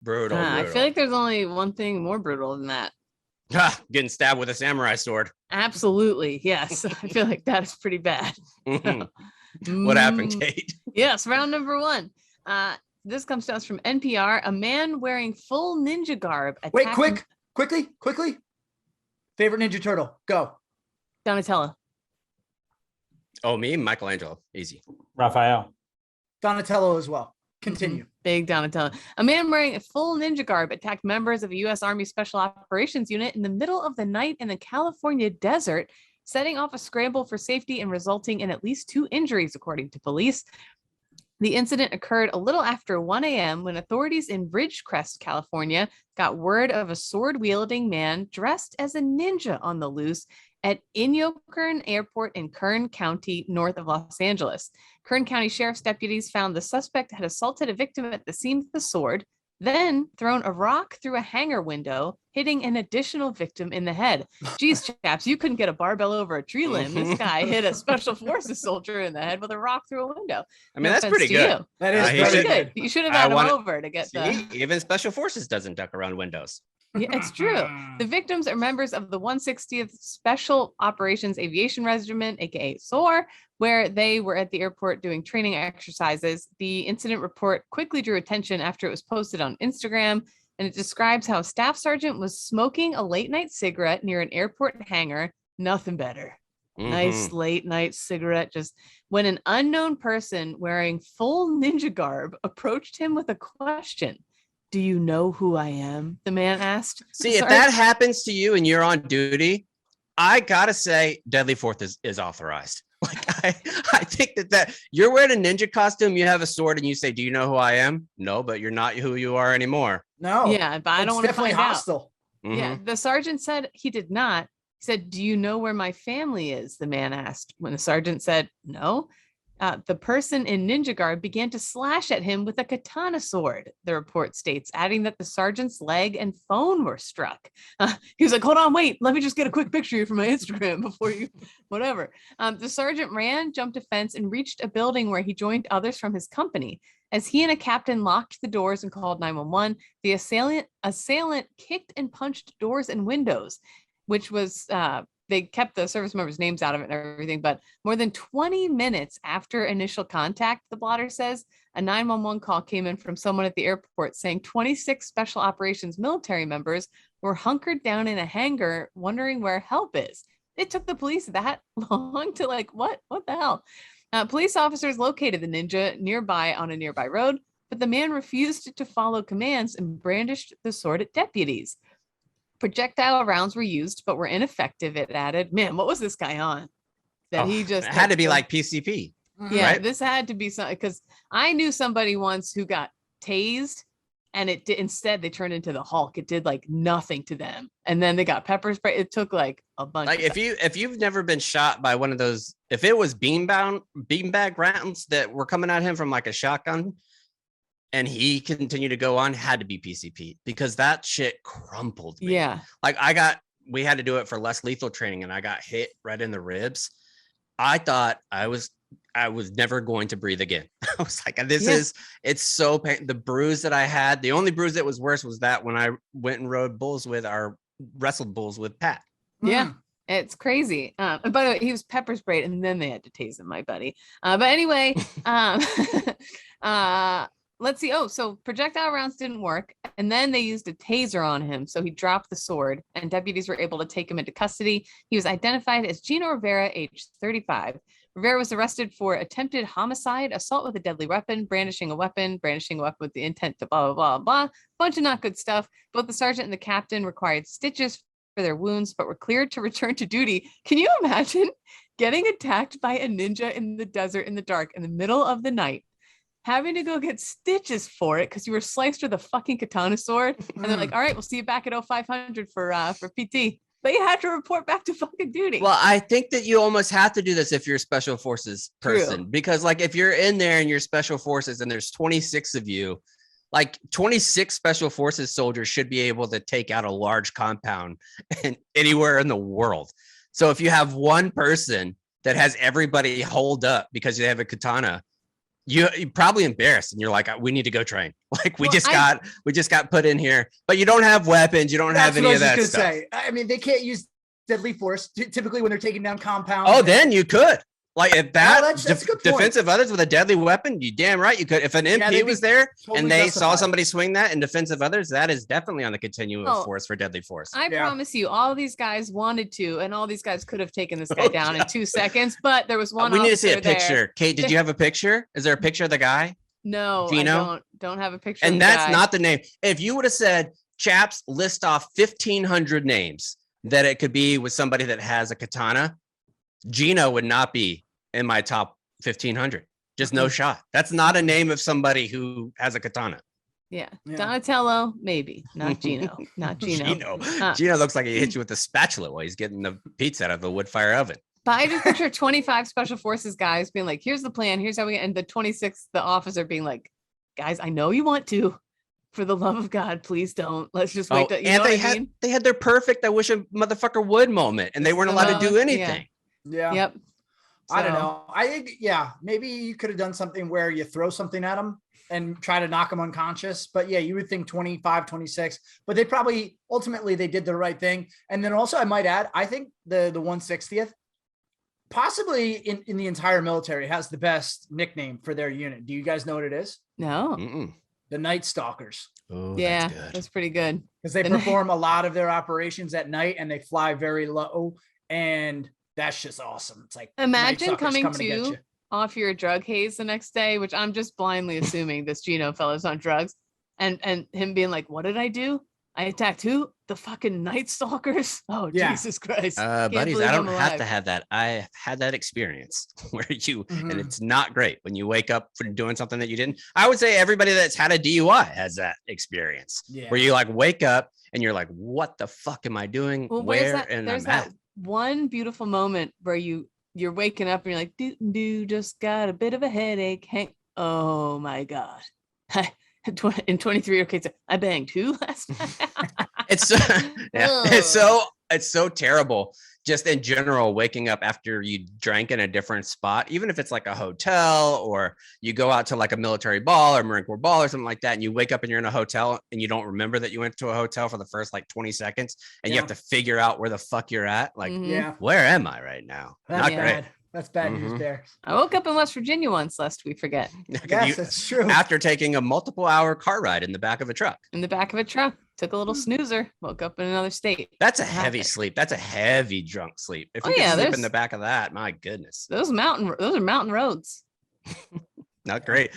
Brutal. I feel like there's only one thing more brutal than that. Getting stabbed with a samurai sword. Absolutely. Yes. I feel like that is pretty bad. What happened, Kate? Yes. Round number 1. This comes to us from NPR. A man wearing full ninja garb. Wait, quickly. Favorite Ninja Turtle. Go. Donatello. Oh, me? Michelangelo. Easy. Raphael. Donatello as well. Continue. Big Donatello. A man wearing a full ninja garb attacked members of a U.S. Army Special Operations Unit in the middle of the night in the California desert, setting off a scramble for safety and resulting in at least 2 injuries, according to police. The incident occurred a little after 1 a.m. when authorities in Ridgecrest, California, got word of a sword-wielding man dressed as a ninja on the loose at Inyokern Airport in Kern County, north of Los Angeles. Kern County Sheriff's deputies found the suspect had assaulted a victim at the scene with the sword, then thrown a rock through a hangar window, hitting an additional victim in the head. Geez, chaps, you couldn't get a barbell over a tree limb. This guy hit a special forces soldier in the head with a rock through a window. I mean, that's pretty good. That is pretty good. You should have had him over to get even special forces doesn't duck around windows. Yeah, it's true. The victims are members of the 160th Special Operations Aviation Regiment, aka SOAR, where they were at the airport doing training exercises. The incident report quickly drew attention after it was posted on Instagram, and it describes how a staff sergeant was smoking a late night cigarette near an airport hangar. Nothing better. Nice late night cigarette. Just when an unknown person wearing full ninja garb approached him with a question. Do you know who I am? The man asked. See, if that happens to you and you're on duty, I gotta say deadly force is authorized. Like I think that you're wearing a ninja costume, you have a sword, and you say, "Do you know who I am?" No, but you're not who you are anymore. No. Yeah, but I don't want to find hostile. Out. Yeah, the sergeant said he did not. He said, "Do you know where my family is?" The man asked. When the sergeant said no, the person in ninja garb began to slash at him with a katana sword, the report states, adding that the sergeant's leg and phone were struck. He was like, hold on, wait, let me just get a quick picture for my Instagram before you, whatever. The sergeant ran, jumped a fence, and reached a building where he joined others from his company. As he and a captain locked the doors and called 911, the assailant kicked and punched doors and windows, which was... they kept the service members' names out of it and everything, but more than 20 minutes after initial contact, the blotter says, a 911 call came in from someone at the airport saying 26 special operations military members were hunkered down in a hangar wondering where help is. It took the police that long to what the hell? Police officers located the ninja nearby on a nearby road, but the man refused to follow commands and brandished the sword at deputies. Projectile rounds were used, but were ineffective, it added. Man, what was this guy on? That he just it had to be like PCP. Yeah, right? This had to be something, because I knew somebody once who got tased, and it did, instead they turned into the Hulk. It did nothing to them, and then they got pepper spray. It took a bunch. Like if you've never been shot by one of those, if it was beanbag rounds that were coming at him from a shotgun, and he continued to go on, had to be PCP, because that shit crumpled me. Yeah. We had to do it for less lethal training, and I got hit right in the ribs. I thought I was never going to breathe again. I was like, it's so pain. The bruise that I had, the only bruise that was worse was that when I went and wrestled bulls with Pat. Yeah. It's crazy. And by the way, he was pepper sprayed, and then they had to tase him, my buddy. But anyway, let's see. Oh, so projectile rounds didn't work. And then they used a taser on him. So he dropped the sword, and deputies were able to take him into custody. He was identified as Gino Rivera, age 35. Rivera was arrested for attempted homicide, assault with a deadly weapon, brandishing a weapon with the intent to blah, blah, blah, blah. Bunch of not good stuff. Both the sergeant and the captain required stitches for their wounds, but were cleared to return to duty. Can you imagine getting attacked by a ninja in the desert in the dark in the middle of the night, having to go get stitches for it because you were sliced with a fucking katana sword, and they're like, all right, we'll see you back at 0500 for PT. They had to report back to fucking duty. Well, I think that you almost have to do this if you're a special forces person. True. Because if you're in there and you're special forces and there's 26 of you, 26 special forces soldiers should be able to take out a large compound anywhere in the world. So if you have one person that has everybody holed up because they have a katana, you're probably embarrassed, and you're like, we need to go train. Like we Well, just got put in here, but you don't have weapons, you don't have any of that stuff. Say. I mean, they can't use deadly force typically when they're taking down compounds. Oh, then you could. Like if that that's a good point. defensive others with a deadly weapon, you damn right you could. If an MP was there totally and they justified. saw somebody swing that in defense of others, that is definitely on the continuum of force for deadly force. I promise you, all these guys wanted to, and all these guys could have taken this guy down in 2 seconds, but there was one. We need to see a there. picture. Kate, did you have a picture? Is there a picture of the guy? No, Gino? I don't have a picture. And of the that's guy. not the name. If you would have said, chaps, list off 1,500 names that it could be with somebody that has a katana, Gino would not be in my top 1,500. Just no shot. That's not a name of somebody who has a katana. Yeah. Donatello, maybe. Not Gino. Not Gino. Gino looks like he hit you with a spatula while he's getting the pizza out of the wood fire oven. But I just picture 25 special forces guys being like, here's the plan. Here's how we, and the 26th, the officer being like, guys, I know you want to. For the love of God, please don't. Let's just wait. You know what I mean? They had their perfect, I wish a motherfucker would moment, and they weren't allowed to do anything. Yeah. Yep. I don't know. I think, maybe you could have done something where you throw something at them and try to knock them unconscious. But yeah, you would think 25, 26, but they probably, ultimately they did the right thing. And then also I might add, I think the 160th possibly in the entire military has the best nickname for their unit. Do you guys know what it is? No. Mm-mm. The Night Stalkers. Oh, yeah, that's pretty good. Because they perform a lot of their operations at night and they fly very low. And that's just awesome. It's like imagine coming to off your drug haze the next day, which I'm just blindly assuming this Gino fellow's on drugs, and him being like, "What did I do? I attacked who? The fucking Night Stalkers? Oh, yeah. Jesus Christ, buddies! I don't have to have that. I had that experience where and it's not great when you wake up from doing something that you didn't. I would say everybody that's had a DUI has that experience where you like wake up and you're like, "What the fuck am I doing? Well, Where?" And there's I'm that out. one beautiful moment where you're waking up and you're like, do just got a bit of a headache. Hey, oh my God. In 23, okay, so I banged who last night? It's so terrible just in general, waking up after you drank in a different spot, even if it's like a hotel or you go out to like a military ball or Marine Corps ball or something like that, and you wake up and you're in a hotel and you don't remember that you went to a hotel for the first like 20 seconds and you have to figure out where the fuck you're at. Like, where am I right now? Not great. That's bad news there. I woke up in West Virginia once, lest we forget. Yes, that's true. After taking a multiple hour car ride in the back of a truck. In the back of a truck. Took a little snoozer. Woke up in another state. That's a heavy sleep. That's a heavy drunk sleep. If you can sleep in the back of that, my goodness. Those are mountain roads. Not great.